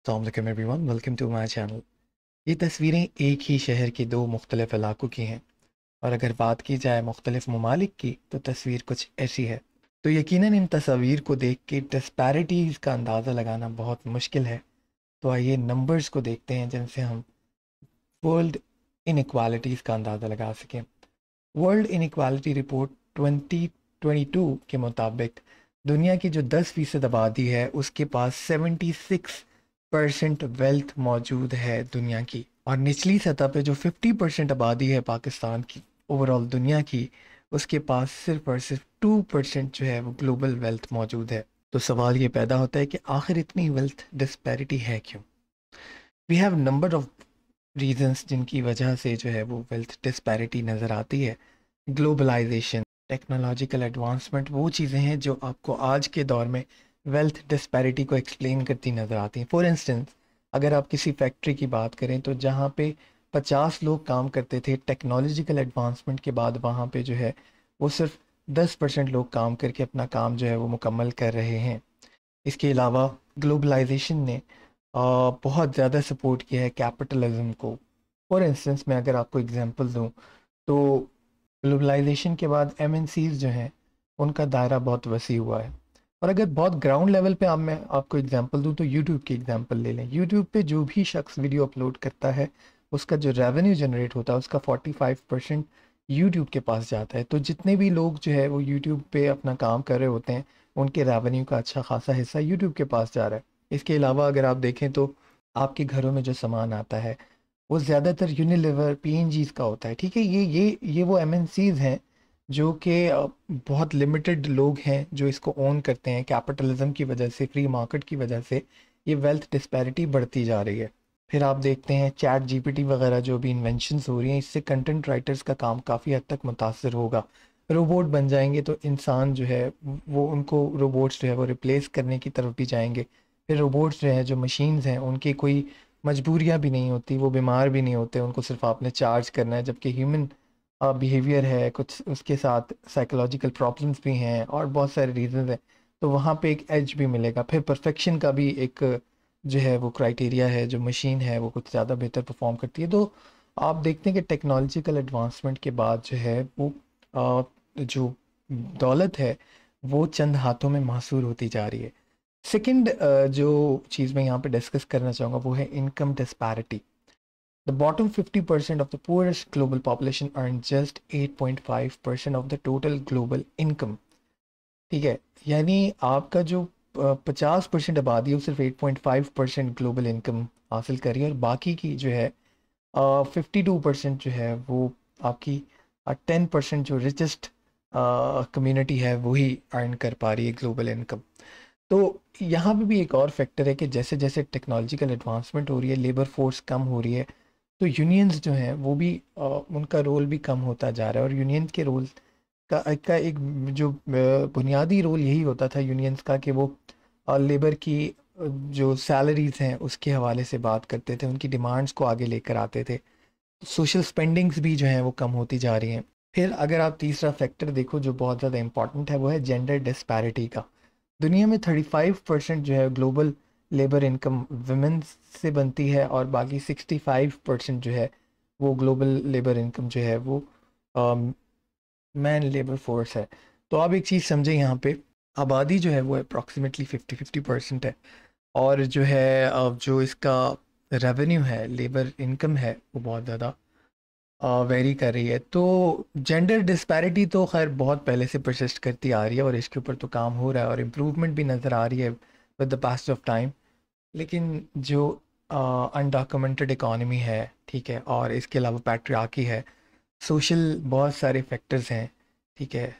अस्सलाम everyone, welcome to my channel. ये तस्वीरें एक ही शहर के दो मुख्तलिफ इलाकों की हैं, और अगर बात की जाए मुख्तलिफ ममालिक की तो तस्वीर कुछ ऐसी है। तो यकीनन इन तस्वीर को देख के डिस्पैरिटीज़ का अंदाज़ा लगाना बहुत मुश्किल है। तो आइए नंबर्स को देखते हैं जिनसे हम वर्ल्ड इनइक्वालिटीज़ का अंदाज़ा लगा सकें। वर्ल्ड इनइक्वालिटी रिपोर्ट 2022 के मुताबिक दुनिया की जो 10% आबादी है उसके पास 76% वेल्थ मौजूद है दुनिया की, और निचली सतह पे जो 50% आबादी है पाकिस्तान की ओवरऑल दुनिया की, उसके पास सिर्फ और सिर्फ 2% जो है वो ग्लोबल वेल्थ मौजूद है। तो सवाल ये पैदा होता है कि आखिर इतनी वेल्थ डिस्पैरिटी है क्यों? We have number of reasons जिनकी वजह से जो है वो वेल्थ डिस्पैरिटी नज़र आती है। ग्लोबलाइजेशन, टेक्नोलॉजिकल एडवांसमेंट वो चीज़ें हैं जो आपको आज के दौर में वेल्थ डिस्पैरिटी को एक्सप्लेन करती नज़र आती हैं। फॉर इंस्टेंस, अगर आप किसी फैक्ट्री की बात करें तो जहाँ पे 50 लोग काम करते थे, टेक्नोलॉजिकल एडवांसमेंट के बाद वहाँ पे जो है वो सिर्फ 10% लोग काम करके अपना काम जो है वो मुकम्मल कर रहे हैं। इसके अलावा ग्लोबलाइजेशन ने बहुत ज़्यादा सपोर्ट किया है कैपिटलिज्म को। फॉर इंस्टेंस, मैं अगर आपको एग्जांपल दूं तो ग्लोबलाइजेशन के बाद एमएनसीज जो हैं उनका दायरा बहुत वसी हुआ है। और अगर बहुत ग्राउंड लेवल पे मैं आपको एग्जांपल दूं तो यूट्यूब की एग्जांपल ले लें। यूट्यूब पे जो भी शख्स वीडियो अपलोड करता है उसका जो रेवेन्यू जनरेट होता है उसका 45% यूट्यूब के पास जाता है। तो जितने भी लोग जो है वो यूट्यूब पे अपना काम कर रहे होते हैं उनके रेवेन्यू का अच्छा खासा हिस्सा यूट्यूब के पास जा रहा है। इसके अलावा अगर आप देखें तो आपके घरों में जो सामान आता है वो ज़्यादातर यूनिलीवर पीएनजीज का होता है। ठीक है, ये वो एमएनसीज हैं जो कि बहुत लिमिटेड लोग हैं जो इसको ओन करते हैं। कैपिटलिज्म की वजह से, फ्री मार्केट की वजह से ये वेल्थ डिस्पैरिटी बढ़ती जा रही है। फिर आप देखते हैं चैट जीपीटी वगैरह जो भी इन्वेंशंस हो रही हैं, इससे कंटेंट राइटर्स का काम काफ़ी हद तक मुतासर होगा। रोबोट बन जाएंगे तो इंसान जो है वो, उनको रोबोट्स जो है वो रिप्लेस करने की तरफ भी जाएंगे। फिर रोबोट्स जो है, जो मशीन्स हैं, उनकी कोई मजबूरियां भी नहीं होती, वो बीमार भी नहीं होते, उनको सिर्फ आपने चार्ज करना है। जबकि ह्यूमन बिहेवियर है कुछ, उसके साथ साइकोलॉजिकल प्रॉब्लम्स भी हैं और बहुत सारे रीजंस हैं। तो वहाँ पे एक एज भी मिलेगा। फिर परफेक्शन का भी एक जो है वो क्राइटेरिया है, जो मशीन है वो कुछ ज़्यादा बेहतर परफॉर्म करती है। तो आप देखते हैं कि टेक्नोलॉजिकल एडवांसमेंट के बाद जो है वो जो दौलत है वो चंद हाथों में महसूर होती जा रही है। सेकंड जो चीज़ मैं यहाँ पे डिस्कस करना चाहूँगा वो है income disparity. The bottom 50% of the poorest global population earn just 8.5% of the total global income. ठीक है, यानी आपका जो 50% आबादी है वो सिर्फ 8.5% ग्लोबल इनकम हासिल कर रही है, और बाकी की जो है 52% जो है वो आपकी 10% जो रिचेस्ट कम्युनिटी है वही अर्न कर पा रही है ग्लोबल इनकम। तो यहाँ पे भी एक और फैक्टर है कि जैसे जैसे टेक्नोलॉजिकल एडवांसमेंट हो रही है, लेबर फोर्स कम हो रही है, तो यूनियंस जो हैं वो भी उनका रोल भी कम होता जा रहा है। और यूनियन के रोल का एक जो बुनियादी रोल यही होता था यूनियंस का कि वो लेबर की जो सैलरीज हैं उसके हवाले से बात करते थे, उनकी डिमांड्स को आगे लेकर आते थे। सोशल स्पेंडिंग्स भी जो हैं वो कम होती जा रही हैं। फिर अगर आप तीसरा फैक्टर देखो जो बहुत ज़्यादा इंपॉर्टेंट है वो है जेंडर डिस्पैरिटी का। दुनिया में 35% जो है ग्लोबल लेबर इनकम वुमेन से बनती है, और बाकी 65% जो है वो ग्लोबल लेबर इनकम जो है वो मैन लेबर फोर्स है। तो आप एक चीज़ समझें, यहाँ पे आबादी जो है वो अप्रॉक्सीमेटली 50-50% है, और जो है जो इसका रेवेन्यू है, लेबर इनकम है, वो बहुत ज़्यादा वेरी कर रही है। तो जेंडर डिस्पैरिटी तो खैर बहुत पहले से परसिस्ट करती आ रही है, और इसके ऊपर तो काम हो रहा है और इम्प्रूवमेंट भी नज़र आ रही है with the past of time. लेकिन जो अनडॉक्यूमेंटेड इकॉनमी है, ठीक है, और इसके अलावा पैट्रियार्की है, सोशल बहुत सारे फैक्टर्स हैं। ठीक है,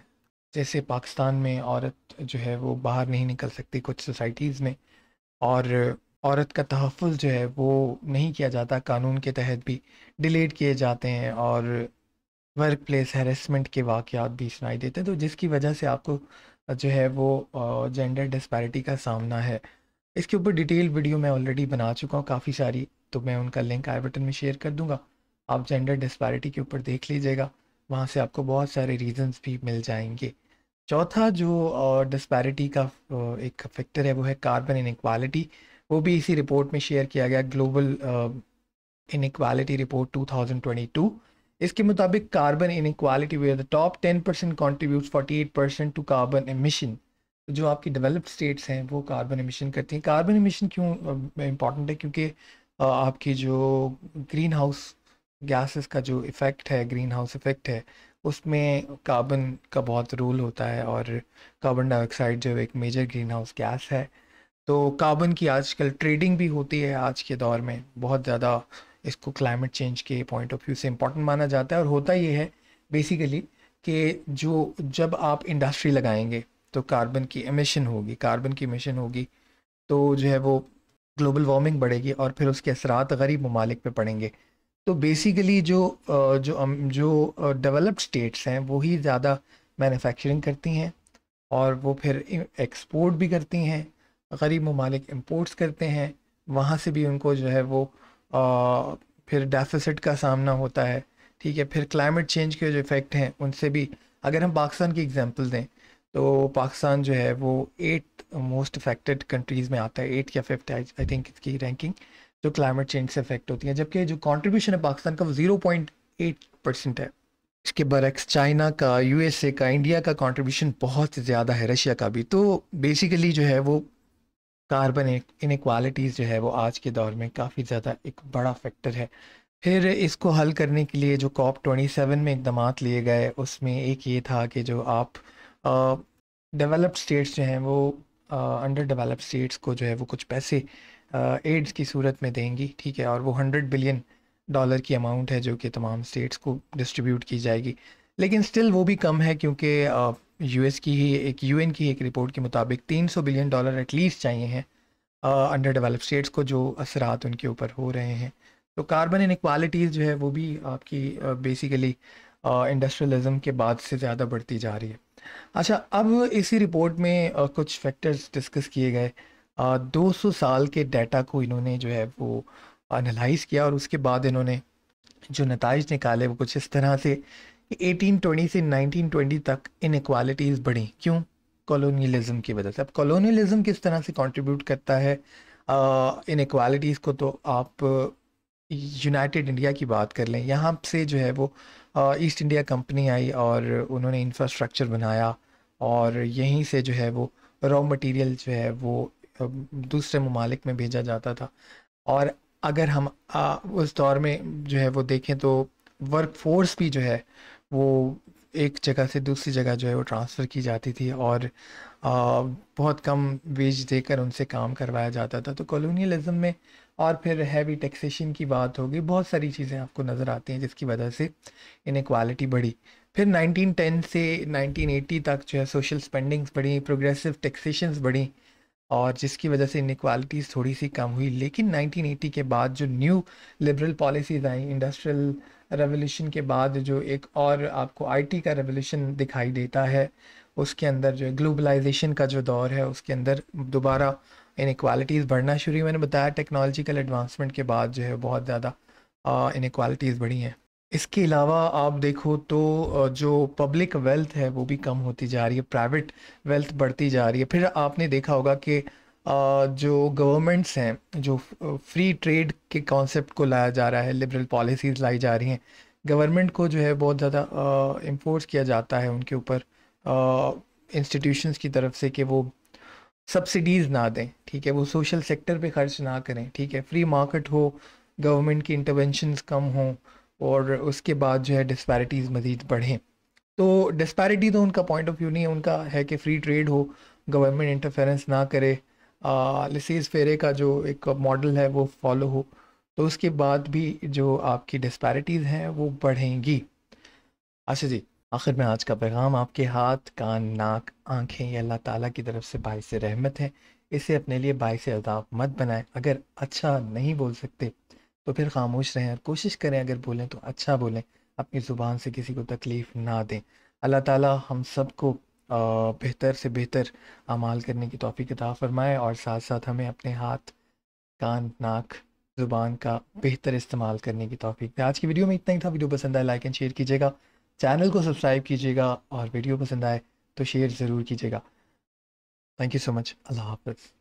जैसे पाकिस्तान में औरत जो है वो बाहर नहीं निकल सकती कुछ सोसाइटीज़ में, और औरत का तहफ़्फ़ुज़ जो है वो नहीं किया जाता, कानून के तहत भी डिलीट किए जाते हैं, और वर्क प्लेस हैरेसमेंट के वाक़यात भी सुनाई देते हैं। तो जिसकी वजह से आपको जो है वो जेंडर डिस्पैरिटी का सामना है। इसके ऊपर डिटेल वीडियो मैं ऑलरेडी बना चुका हूँ काफ़ी सारी, तो मैं उनका लिंक आई बटन में शेयर कर दूँगा। आप जेंडर डिस्पैरिटी के ऊपर देख लीजिएगा, वहाँ से आपको बहुत सारे रीजंस भी मिल जाएंगे। चौथा जो डिस्पैरिटी का एक फैक्टर है वो है कार्बन इनइक्वालिटी। वो भी इसी रिपोर्ट में शेयर किया गया, ग्लोबल इनइक्वालिटी रिपोर्ट 2022। इसके मुताबिक carbon inequality where the top 10% contribute 48% to carbon emission. जो आपकी डेवलप्ड स्टेट्स हैं वो कार्बन एमिशन करती हैं। कार्बन एमिशन क्यों इम्पॉर्टेंट है? क्योंकि आपकी जो ग्रीन हाउस गैसेस का जो इफ़ेक्ट है, ग्रीन हाउस इफ़ेक्ट है, उसमें कार्बन का बहुत रोल होता है। और कार्बन डाइऑक्साइड जो एक मेजर ग्रीन हाउस गैस है, तो कार्बन की आजकल ट्रेडिंग भी होती है आज के दौर में बहुत ज़्यादा। इसको क्लाइमेट चेंज के पॉइंट ऑफ व्यू से इम्पोर्टेंट माना जाता है। और होता ये है बेसिकली कि जो जब आप इंडस्ट्री लगाएंगे तो कार्बन की एमिशन होगी, कार्बन की एमिशन होगी, तो जो है वो ग्लोबल वार्मिंग बढ़ेगी और फिर उसके असरात गरीब ममालिक पे पड़ेंगे। तो बेसिकली जो डेवलप्ड स्टेट्स हैं वही ज़्यादा मैन्युफैक्चरिंग करती हैं और वो फिर एक्सपोर्ट भी करती हैं। गरीब ममालिक इंपोर्ट्स करते हैं, वहाँ से भी उनको जो है वो फिर डेफिसिट का सामना होता है। ठीक है, फिर क्लाइमेट चेंज के जो इफ़ेक्ट हैं उनसे भी, अगर हम पाकिस्तान की एग्जांपल दें तो पाकिस्तान जो है वो 8 मोस्ट अफेक्टेड कंट्रीज़ में आता है, 8 या 5 आई थिंक इसकी रैंकिंग, जो क्लाइमेट चेंज से अफेक्ट होती है। जबकि जो कंट्रीब्यूशन है पाकिस्तान का वो 0.8% है। इसके बरक्स चाइना का, यूएसए का, इंडिया का कंट्रीब्यूशन बहुत ज़्यादा है, रशिया का भी। तो बेसिकली जो है वो कार्बन इनइक्वालिटीज़ जो है वो आज के दौर में काफ़ी ज़्यादा एक बड़ा फैक्टर है। फिर इसको हल करने के लिए जो COP27 में इकदामात लिए गए, उसमें एक ये था कि जो आप डेवलप्ड स्टेट्स जो हैं वो अंडर डेवलप्ड स्टेट्स को जो है वो कुछ पैसे एड्स की सूरत में देंगी। ठीक है, और वो $100 बिलियन की अमाउंट है जो कि तमाम स्टेट्स को डिस्ट्रीब्यूट की जाएगी। लेकिन स्टिल वो भी कम है, क्योंकि यूएस की ही एक, यूएन की एक रिपोर्ट के मुताबिक $300 बिलियन एटलीस्ट चाहिए हैं अंडर डेवलप्ड स्टेट्स को, जो असरात उनके ऊपर हो रहे हैं। तो कार्बन इनइक्वालिटीज़ जो है वो भी आपकी बेसिकली इंडस्ट्रियलिज्म के बाद से ज़्यादा बढ़ती जा रही है। अच्छा, अब इसी रिपोर्ट में कुछ फैक्टर्स डिस्कस किए गए। 200 साल के डाटा को इन्होंने जो है वो एनालाइज किया और उसके बाद इन्होंने जो नताइज निकाले वो कुछ इस तरह से कि 1820 से 1920 तक इनइक्वालिटीज़ बढ़ी। क्यों? कॉलोनियलिज्म की वजह से। अब कॉलोनियलिज्म किस तरह से कंट्रीब्यूट करता है इनइक्वालिटीज़ को, तो आप यूनाइटेड इंडिया की बात कर लें। यहाँ से जो है वो ईस्ट इंडिया कंपनी आई और उन्होंने इंफ्रास्ट्रक्चर बनाया और यहीं से जो है वो रॉ मटेरियल जो है वो दूसरे ममालिक में भेजा जाता था। और अगर हम उस दौर में जो है वो देखें तो वर्क फोर्स भी जो है वो एक जगह से दूसरी जगह जो है वो ट्रांसफ़र की जाती थी और बहुत कम वेज देकर उनसे काम करवाया जाता था। तो कॉलोनियलिज्म में, और फिर हैवी टैक्सेशन की बात होगी, बहुत सारी चीज़ें आपको नज़र आती हैं जिसकी वजह से इनइक्वालिटी बढ़ी। फिर 1910 से 1980 तक जो है सोशल स्पेंडिंग्स बढ़ी, प्रोग्रेसिव टैक्सेशंस बढ़ी और जिसकी वजह से इनइक्वालिटीज़ थोड़ी सी कम हुई। लेकिन 1980 के बाद जो न्यू लिबरल पॉलिसीज़ आई, इंडस्ट्रियल रेवोल्यूशन के बाद जो एक और आपको आईटी का रेवोल्यूशन दिखाई देता है, उसके अंदर जो ग्लोबलाइजेशन का जो दौर है उसके अंदर दोबारा इनइक्वालिटीज़ बढ़ना शुरू हुई। मैंने बताया टेक्नोलॉजिकल एडवांसमेंट के बाद जो है बहुत ज़्यादा इनइक्वालिटीज़ बढ़ी हैं। इसके अलावा आप देखो तो जो पब्लिक वेल्थ है वो भी कम होती जा रही है, प्राइवेट वेल्थ बढ़ती जा रही है। फिर आपने देखा होगा कि जो गवर्नमेंट्स हैं, जो फ्री ट्रेड के कॉन्सेप्ट को लाया जा रहा है, लिबरल पॉलिसीज़ लाई जा रही हैं, गवर्नमेंट को जो है बहुत ज़्यादा इम्पोर्स किया जाता है उनके ऊपर इंस्टीट्यूशंस की तरफ से कि वो सब्सिडीज़ ना दें। ठीक है, वो सोशल सेक्टर पे खर्च ना करें। ठीक है, फ्री मार्केट हो, गवर्नमेंट की इंटरवेंशंस कम हों और उसके बाद जो है डिस्पैरिटीज़ मज़ीद बढ़ें। तो डिस्पैरिटी तो उनका पॉइंट ऑफ व्यू नहीं है, उनका है कि फ्री ट्रेड हो, गवर्नमेंट इंटरफेरेंस ना करे, लिसीज फेरे का जो एक मॉडल है वो फॉलो हो, तो उसके बाद भी जो आपकी डिस्पैरिटीज़ हैं वो बढ़ेंगी। अच्छा जी, आखिर में आज का पैगाम, आपके हाथ, कान, नाक, आंखें ये अल्लाह ताला की तरफ से बाइस रहमत है। इसे अपने लिए बाइस अज़ाब मत बनाएं। अगर अच्छा नहीं बोल सकते तो फिर खामोश रहें और कोशिश करें अगर बोलें तो अच्छा बोलें, अपनी ज़ुबान से किसी को तकलीफ़ ना दें। अल्लाह ताला हम सबको बेहतर से बेहतर अमाल करने की तौफ़ीक अता फ़रमाए और साथ साथ हमें अपने हाथ, कान, नाक, ज़ुबान का बेहतर इस्तेमाल करने की तौफ़ीक दें। आज की वीडियो में इतना ही था। वीडियो पसंद आए लाइक एंड शेयर कीजिएगा, चैनल को सब्सक्राइब कीजिएगा और वीडियो पसंद आए तो शेयर ज़रूर कीजिएगा। Thank you so much. अल्लाह हाफ़िज़।